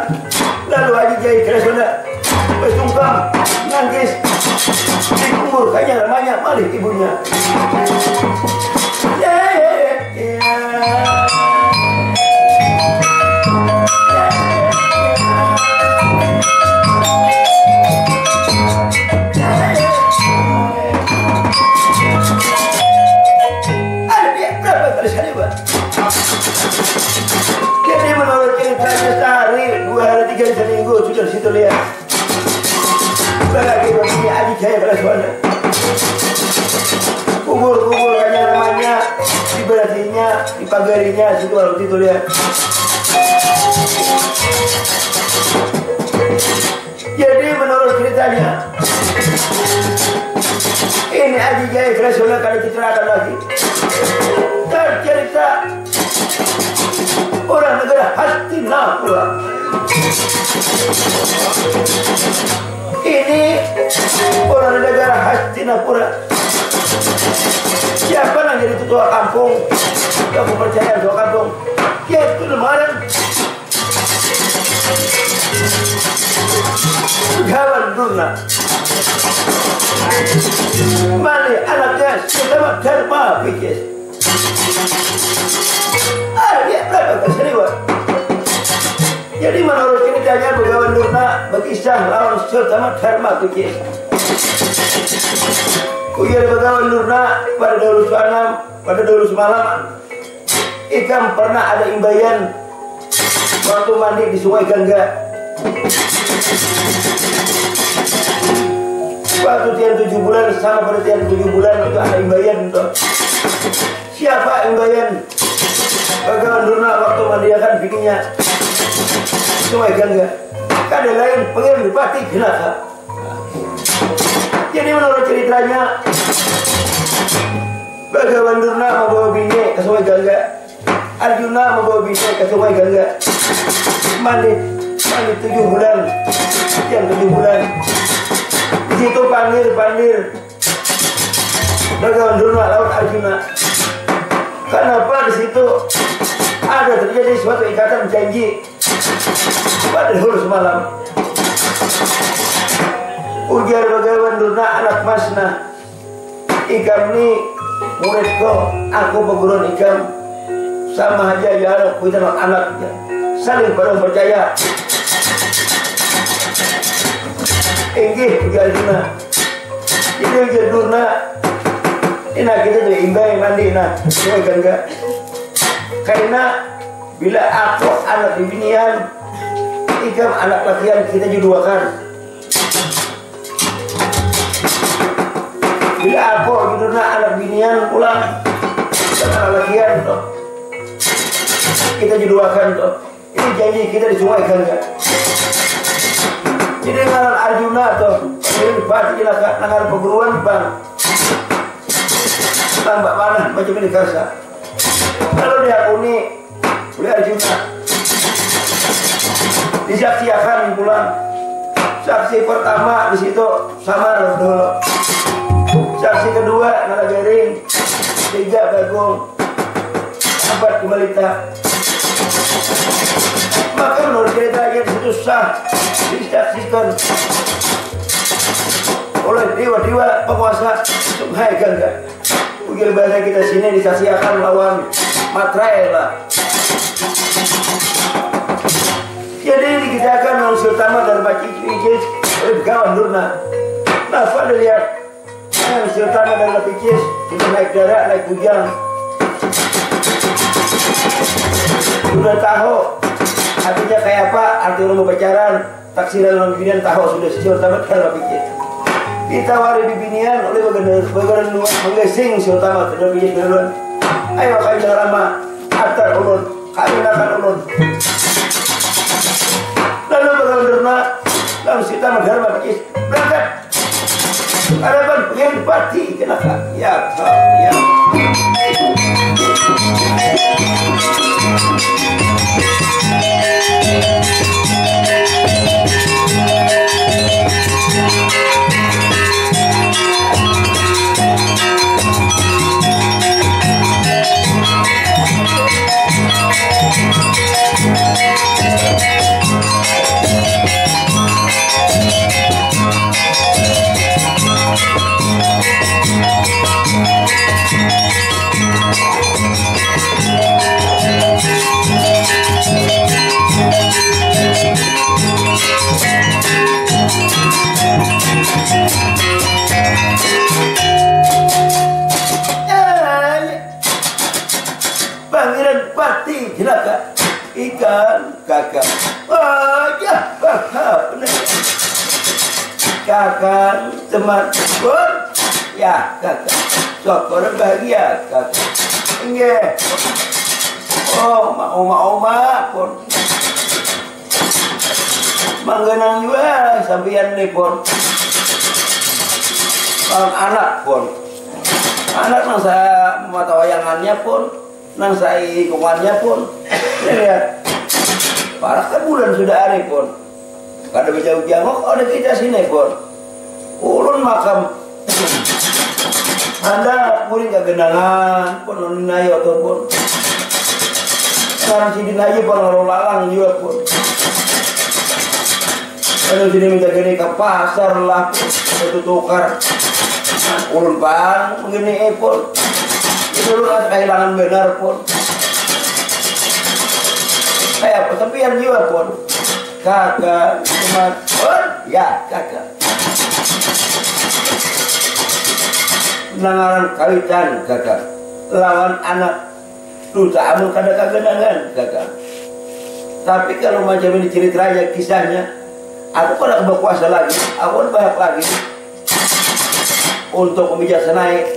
lalu Aji Jaya Kelaswanda bersungkem nangis dikubur kayaknya namanya malih ibunya. Jadi menurut ceritanya sehari, 2 hari, 3 hari, seminggu sudah situ lihat. Bagi begini Aji Jaya Kelaswanda. Kubur kayaknya namanya di belatinya, di pagarinya situ waktu itu lihat. Jadi menurut ceritanya ini Aji Jaya Kelaswanda kali diceritakan lagi. Cerita orang negara Hastinapura. Ini orang negara Hastinapura. Siapa yang jadi ketua kampung? Aku percaya ketua kampung yaitu Lemaran Gawan Durna. Mali anaknya Sutama Dharma Pikes. Dia berapa keseriwan. Jadi menurut ceritanya Begawan Durna berkisah lawan Sutama Dharma Pikes. Ujar Begawan Durna pada dahulu semalam Ikam pernah ada imbayan waktu mandi di Sungai Gangga. Waktu tian 7 bulan sama pada tian 7 bulan itu ada imbayan tuh. Siapa imbayan? Begawan Durna waktu mandiakan bikinnya Sungai Gangga. Kada lain pengirim Bupati Jenaka. Jadi menurut ceritanya Begawan Durna membawa bini ke Sungai Gangga. Arjuna membawa bini ke Sungai Gangga. Mandi 7 bulan. Yang 7 bulan. Di situ pandir. Begawan Durna laut Arjuna. Kenapa di situ ada terjadi suatu ikatan janji pada dahulu semalam. Ujar Begawan Durna anak masna. Ikam ni muridku, aku perguruan ikam sama aja ya kita anak saling pada percaya. Inggih ujar Durna. Jadi ujar Durna ini kita tuh imbai mandi Sungai Gangga. Karena bila aku anak binian, ikam anak lakian kita juduakan. Bila aku Durna anak binian pulang anak lakian tuh kita juduakan tuh. Ini janji kita di Sungai Gangga. Jadi ngaran Arjuna tuh ini pasti nangan perguruan bang. Tambah mana macam ini karsa. Kalau diakuni oleh Arjuna, disaksikan pulang. Saksi pertama di situ Samar dulu. Saksi kedua Nalagaring, 3 Bagong, abad di Malita. Maka menurut cerita yang itu sah disaksikan oleh dewa-dewa penguasa Sungai Gangga. Mungkin bahasa kita sini disaksikan lawan Matraela. Jadi dikisahkan oleh Sultana dan Baci Cicis oleh Gawan Durna. Nah, pada lihat Sultana dan Baci Cicis sudah naik darat, naik bujang. Sudah tahu artinya kayak apa, arti rumah pacaran, taksiran orang binian tahu sudah Sultana dan Baci Cicis. Ditawari di binian oleh bagian luar menggesing Sultana dan Baci Cicis duluan. Ayo kami jangan lama, atar ulun, kami akan ulun. Lalu Gawan Durna lalu Sultana dan Baci Cicis berangkat. Harapan pengen pati kenapa? Ya, ya. Pangeran Pati jelaka ikan kakak. Oh ya kakak benar. Kakak teman pun ya kakak. Syukur bahagia kakak. Enggak. Oh oma pun. Manggenang juga sampeyan nih pun. Anak pun. Anak nang saya mata wayangannya pun, nang saya hitungannya pun, lihat, parah kan bulan sudah hari pun, kada bisa jangok, ada kita sini pun, ulun makam, anda kuring kegenangan pun, ninayo atau pun, sekarang sini aja pun orang lalang juga pun, kalau sini minta gini ke pasar lah, itu tukar. Ulun pan begini pun itu lu kehilangan benar pun kayak kesepian juga pun kakak cuma pun ya kakak nangaran kawitan kakak lawan anak duta amun kada kagenangan kakak. Tapi kalau macam ini ceritanya kisahnya aku kada berkuasa lagi, aku banyak lagi untuk membijaksanai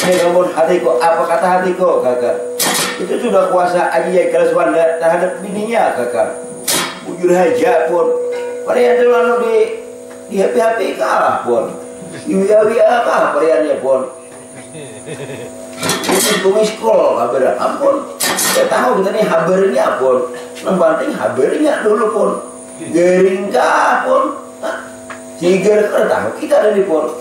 dengan hatiku, apa kata hatiku kakak itu sudah kuasa aja ya kalau Wanda terhadap bininya kakak bujur haja pun pada yang lalu di HP kalah pun di WA kalah variannya pun itu tumis scroll kabar ampun saya tahu kita nih habernya pun yang penting habernya dulu pun geringkah pun ciger tahu kita ada di pun.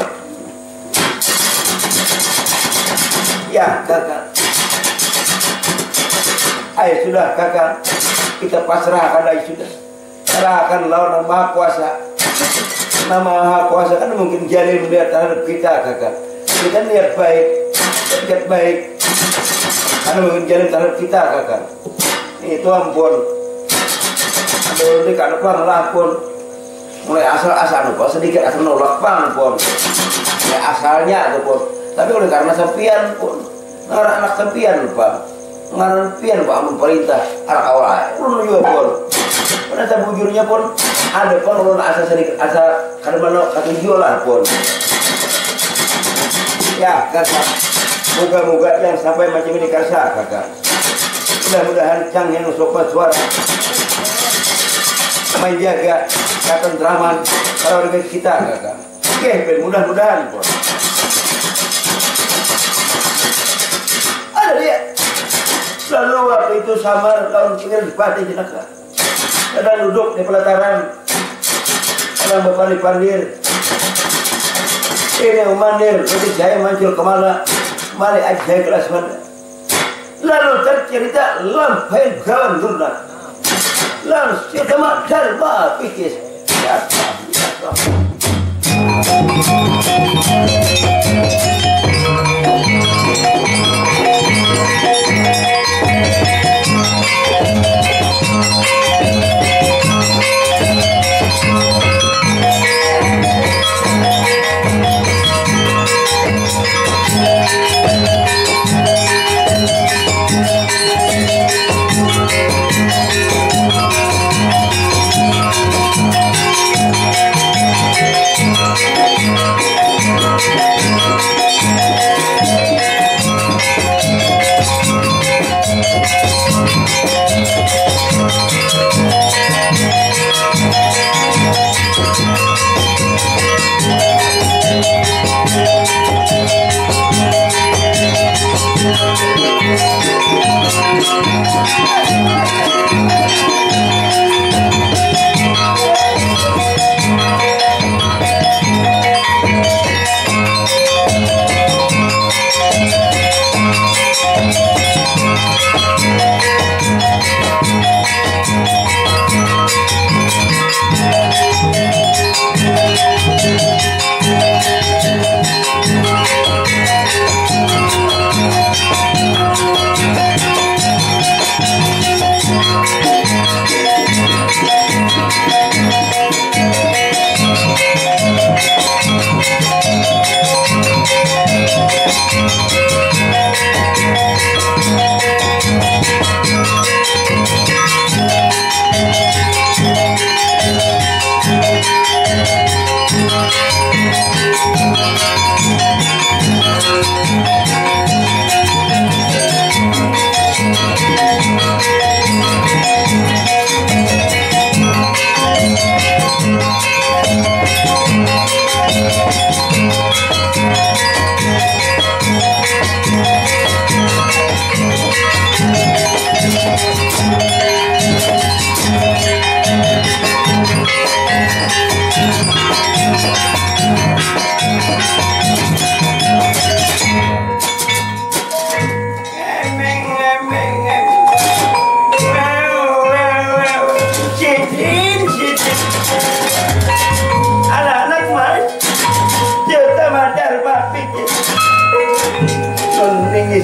Ya kakak, ayo sudah kakak, kita pasrahkan aja sudah, serahkan lawan yang maha kuasa. Nama maha kuasa kan mungkin jadi melihat terhadap kita kakak. Kita lihat baik, lihat baik, karena mungkin jadi terhadap kita kakak. Itu ampun, aduh ini kada pang lah pun, mulai asal lupa sedikit asal nolak pang pun, ya asalnya itu pun. Tapi oleh karena sempian pun ngarang anak sempian pak ngarang sempian pak amun perintah anak awal ulun juga pun ternyata bujurnya pun ada pun ulun asa sedikit asa kadang-kadang ketujuh lah pun ya kakak moga-moga yang sampai macam ini karsa kakak mudah-mudahan canggih sopan suara menjaga ketentraman kalau dengan kita kakak oke mudah-mudahan pun dia lalu waktu itu samar tahun tinggal di Pati jenaka kadang duduk di pelataran kadang berpandir-pandir ini umandir jadi saya muncul kemana mari aja kelas mana lalu cerita lampir gawan lurna. Lalu cerita mak darba pikir. Biasa.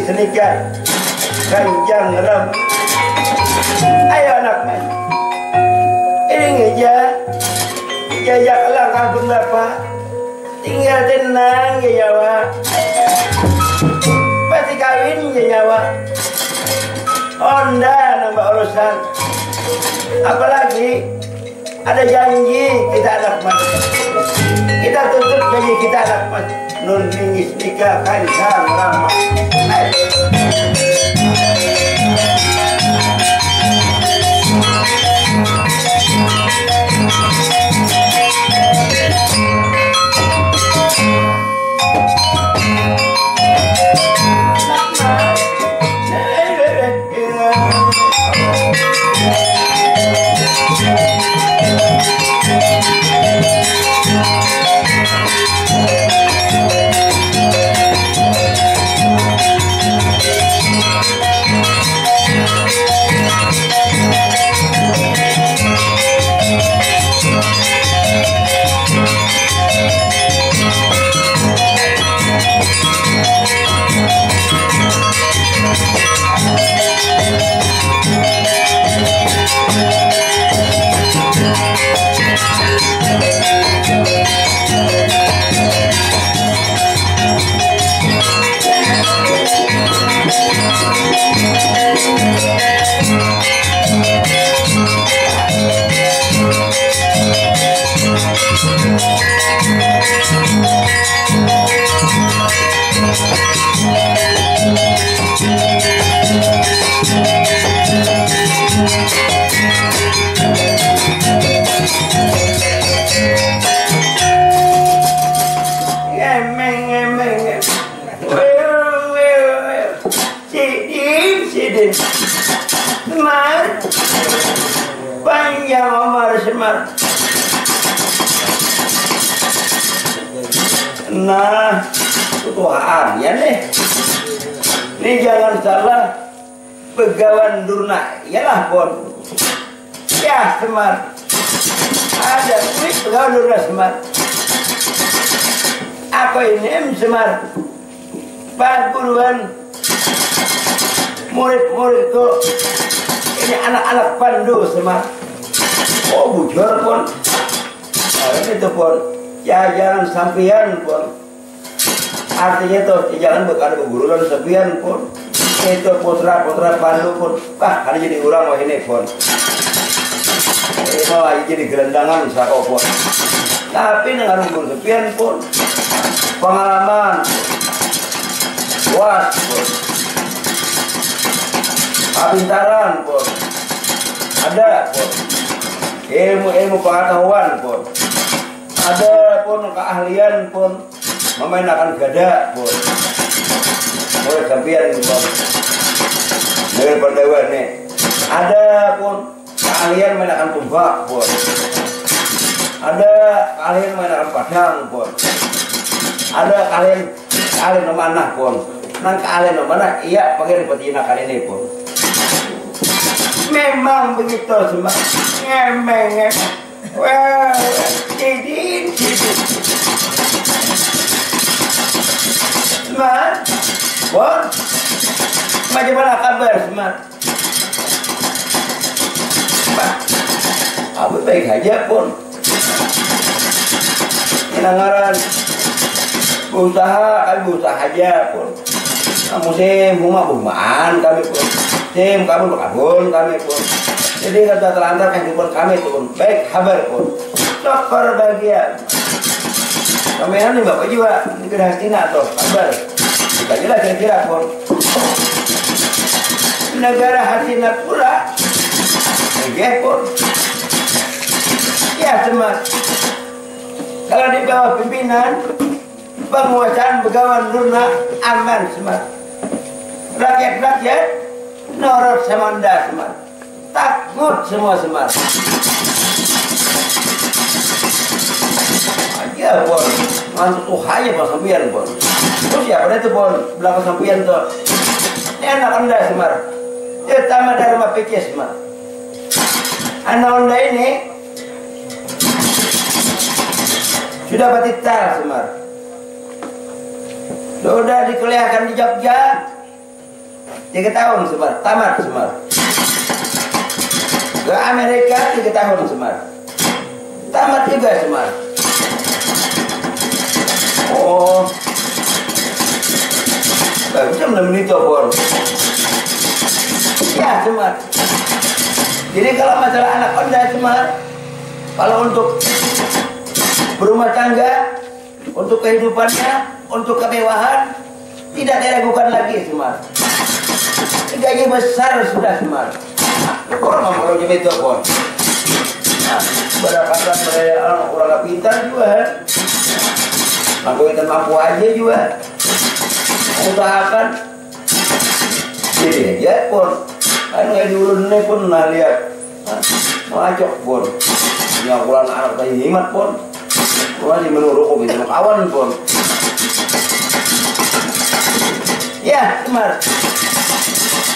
Senikah Kanjang Ram. Ayo anak mas, ini ya kelang kabun bapak, tinggal tenang ya nyawa, pasti kawin ya nyawa, onda nambah urusan, apalagi ada janji kita anak mas, kita tutup janji kita anak mas. Nun ningis nikah Kanjang Rama. Panjang Omar Semar. Nah, tuaan ya nih. Ini jangan salah. Begawan Durna, iyalah pun. Ya Semar, ada kulit Begawan Durna Semar. Apa ini Semar? Perguruan murid-murid itu ini anak-anak Pandu Semar. Oh bujur pun. Itu pun. Ya jangan sampian pun. Artinya tuh jangan ada perguruan sampian pun. Itu putra-putra Pandu pun. Wah hari jadi orang wah ini pun. Ini malah jadi gelandangan sako pun. Tapi dengan guru sampian pun. Pengalaman puas pun, kepintaran pun, ada pun, ilmu pengetahuan pun, ada pun keahlian pun, memainkan gada pun, mulai sampian pun, dengan pendewan nih, ada pun keahlian memainkan tumbak pun, ada keahlian memainkan padang pun, ada keahlian memanah pun. Nang kalian mana iya pakai betina kali ini pun memang begitu semua ngemeng wah jadi Semar pun bagaimana kabar Semar apa baik aja pun penangaran usaha aja pun. Musim bunga-bungaan kami pun, musim kami berkabun kami pun. Jadi kata terlantar kehidupan kami pun baik kabar pun. Syukur bahagia. Kami ini bapak juga di Hastina tuh kabar. Kita jelas kira-kira pun. Negara Hastina pula, pun. Ya Semar. Kalau di bawah pimpinan penguasaan Begawan Durna aman Semar. Rakyat-rakyat norot semanda Semar. Takut semua Semar. Aja pun mantu tuh aja pas sampian pun. Terus ya pada itu pun belakang sampian tuh enak anda Semar. Ya tamat dari rumah PC Semar. Anak anda ini sudah batital Semar. Sudah dikuliahkan di Jogja 3 tahun Semar, tamat Semar. Ke Amerika 3 tahun Semar, tamat juga Semar. Oh, bagusnya menit pun. Ya Semar. Jadi kalau masalah anak anda Semar, kalau untuk berumah tangga, untuk kehidupannya, untuk kemewahan, tidak diragukan lagi Semar. Gaji besar sudah Semar. Orang kalau jadi itu pun. Berdasarkan mereka orang pintar juga. Mampu kita mampu aja juga. Usahakan. Jadi aja pun. Kan nggak diulun ini pun nah lihat. Ngacok pun. Nyakulan anak tadi himat pun. Masih menurut kopi sama kawan pun. Ya Semar.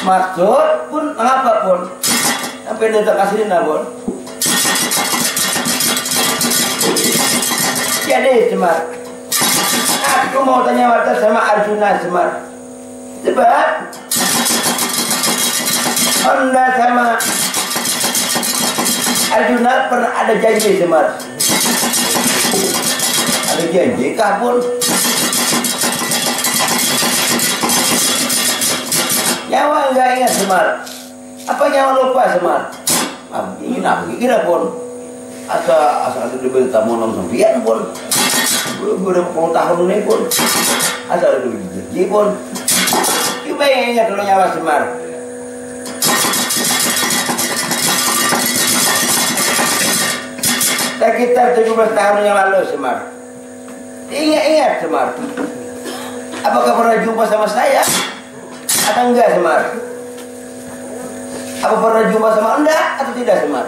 Maksud pun mengapa pun sampai dia terkasih pun. Jadi Semar, aku mau tanya wajar sama Arjuna Semar. Sebab anda sama Arjuna pernah ada janji Semar. Ada janji kah pun? Nyawa enggak ingat Semar. Apa nyawa lupa Semar? Ingin apa kira pun. Asal diberi tamu nom sembilan pun. Udah 10 tahun ini pun. Asal diberi pun. Coba yang ingat dulu nyawa Semar. Sekitar 17 tahun yang lalu Semar. Ingat Semar. Apakah pernah jumpa sama saya? Atau enggak Semar? Apa pernah jumpa sama anda atau tidak Semar?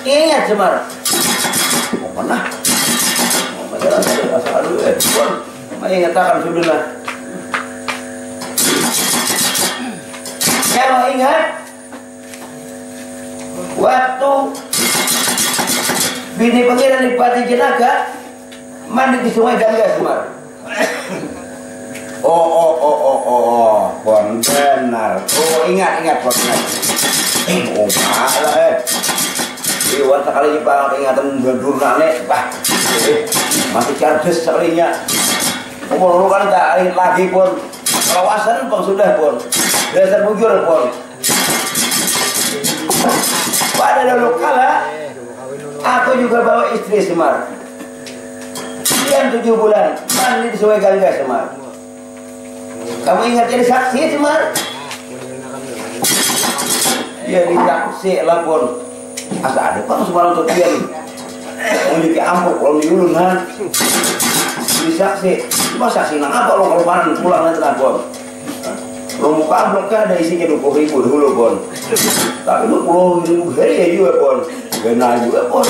Ingat Semar? Oh pernah? Oh masalah asal dulu pun. Maya nyatakan sudah. ingat waktu bini pangeran Adipati Jenaka mandi di Sungai Gangga Semar. Pon benar. Ingat pon ingat. Malah Iwan sekali pak ingatan berdurnane pak. Masih cerdas sekalinya. Umur kan tak lagi pun. Kawasan pun sudah pun. Dasar bujur pun. Pada dulu kala aku juga bawa istri Semar. Dia 7 bulan mandi di Sungai Gangga Semar. Kamu ingat jadi saksi Semar? Dia disaksi lapor. Asa ada pak semalam untuk dia nih. Menjadi ampuk kalau diulun kan. Disaksi. Cuma saksi nang apa lo kalau mana pulang nanti lapor. Lo muka amplop kan ada isinya 20.000 dulu pon. Tapi 20.000 hari ya juga pon. Benar juga pon.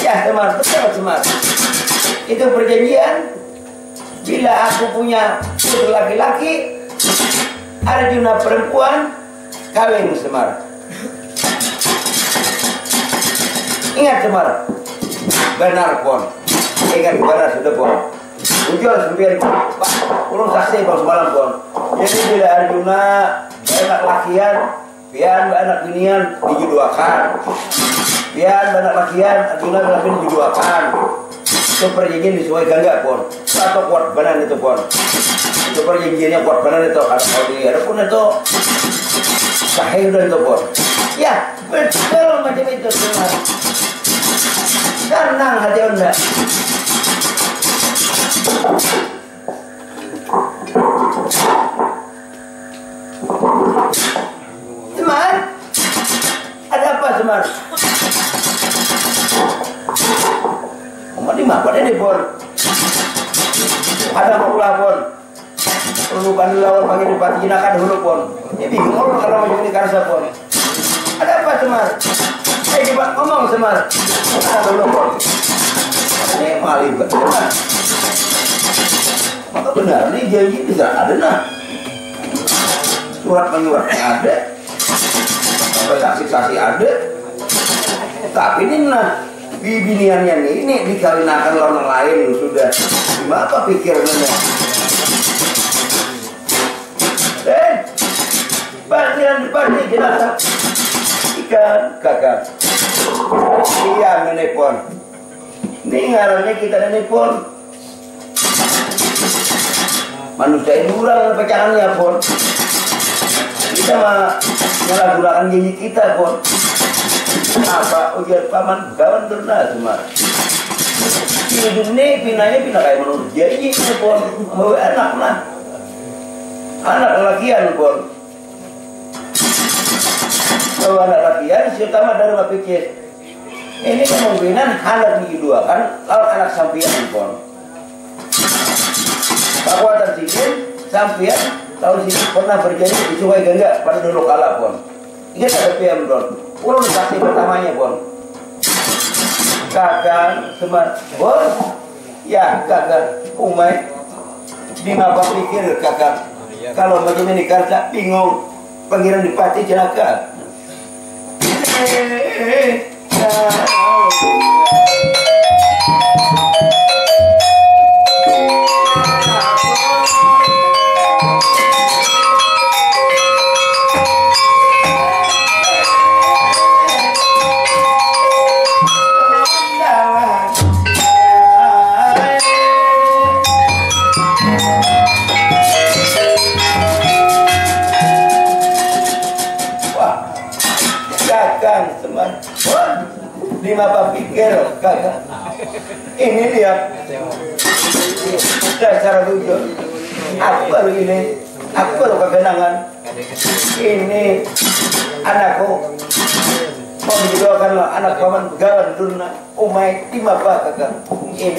Ya Semar, betul Semar. Itu perjanjian. Bila aku punya putri laki-laki, Arjuna perempuan, kawin Semar. Ingat Semar, benar pon. Ingat benar sudah pon. Ujur sembilan pak, ulun saksi pon semalam pon. Jadi bila Arjuna anak lakian, pian anak binian dijuduakan. Pian anak lakian, Arjuna belakang dijuduakan. Itu perjanjian di Sungai Gangga pon. Atau kuat benar itu pon. Itu perjanjiannya kuat benar itu. Kalau di ada pun itu sahih udah itu pon. Ya betul macam itu Semar. Tenang hati anda. Semar, ada apa Semar? Mau di mana ini pon? Ada mau pulang pon? Perlukan lawan panggil Adipati Jenaka dulu pon. Ya bingung orang kalau mau jadi karsa pon. Ada apa Semar? Coba ngomong Semar. Ada dulu pon. Ini maling benar. Maka benar nih janji tidak ada nah. Surat menyuratnya ada. Sampai saksi-saksi ada. Tapi ini nah biniannya ini dikawinakan orang lain sudah. Apa pikirnya? Pangeran Adipati Jenaka ikan kakak. Iya menepon. Ini ngarannya kita menepon. Manusia ini kurang pecahannya pon. Kita mah menyalahgunakan janji kita pon. Apa ujar paman kawan terna Semar. Ini pinanya kayak menurut janji pon. Mau anak lah. Anak lakian pon. Kalau anak lakian terutama dari pikir. Ini kemungkinan anak dijuduakan lawan anak sampian pon. Kekuatan sikit sampian tahun sini pernah berjanji di Sungai Gangga pada dulu kala pon. Ingat ada PM pon. Ulun saksi pertamanya pon. Kakak Semar pon. Ya kakak Umay. Di apa pikir kakak? Kalau macam ini karsa bingung. Pangeran Adipati Jenaka. Apa pikir kakak ini dia dasar lucu aku baru ini aku baru kegenangan ini anakku mau didoakan anak paman gawan durna umay di apa kakak ini